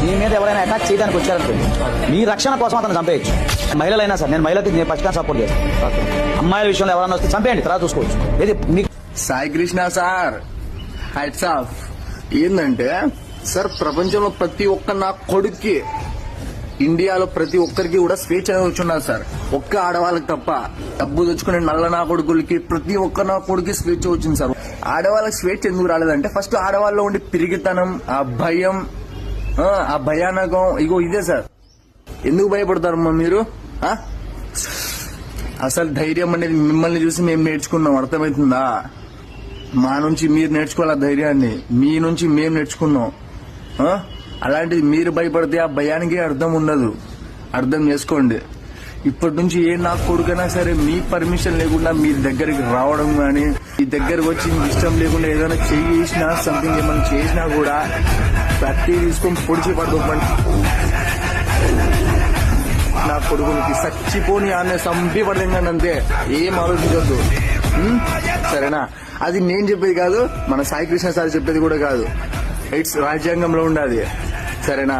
మీ మీద ఎవరైనా అటాక్ చేయడానికి వచ్చారనుకోండి, మీ రక్షణ కోసం అతను చంపేయచ్చు. మహిళలైనా సార్, నేను మహిళకి నేను ఫస్ట్ సపోర్ట్ చేస్తాను. అమ్మాయిల విషయంలో ఎవరైనా వస్తే చంపేయండి, తర్వాత చూసుకోవచ్చు. ఏది మీకు Sai Krishna sir heights of. ఏంటంటే సార్, ప్రపంచంలో ప్రతి ఒక్క నా కొడుక్కి, ఇండియాలో ప్రతి ఒక్కరికి కూడా స్వేచ్ఛ అనేది వచ్చున్నారు సార్. ఒక్క ఆడవాళ్ళకి తప్ప. డబ్బు తెచ్చుకునే నల్ల నా కొడుకులకి, ప్రతి ఒక్క నా కొడుకు స్వేచ్ఛ వచ్చింది సార్. ఆడవాళ్ళకి స్వేచ్ఛ ఎందుకు రాలేదంటే, ఫస్ట్ ఆడవాళ్ళలో ఉండే పిరిగితనం, ఆ భయం, ఆ భయానకం, ఇగో ఇదే సార్. ఎందుకు భయపడతారమ్మా మీరు? అసలు ధైర్యం అనేది మిమ్మల్ని చూసి మేము నేర్చుకున్నాం, అర్థమవుతుందా? మా నుంచి మీరు నేర్చుకోవాలి ఆ ధైర్యాన్ని, మీ నుంచి మేము నేర్చుకున్నాం. అలాంటిది మీరు భయపడితే ఆ భయానికి అర్థం ఉండదు. అర్థం చేసుకోండి. ఇప్పటి నుంచి ఏ నా కొడుకైనా సరే మీ పర్మిషన్ లేకుండా మీ దగ్గరికి రావడం కానీ, మీ దగ్గరకు వచ్చి మీకు ఇష్టం లేకుండా ఏదైనా చేసినా, సంథింగ్ ఏమైనా చేసినా కూడా కత్తి తీసుకొని పొడిచి పడుకోమని నా కొడుకులకి చచ్చిపోని ఆమె సంపి పడలేండి, అంతే. ఏం ఆలోచించొద్దు, సరేనా? అది నేను చెప్పేది కాదు, మన సాయి కృష్ణ సార్ చెప్పేది కూడా కాదు. ఇట్స్ రాజ్యాంగంలో ఉండాలి, సరేనా?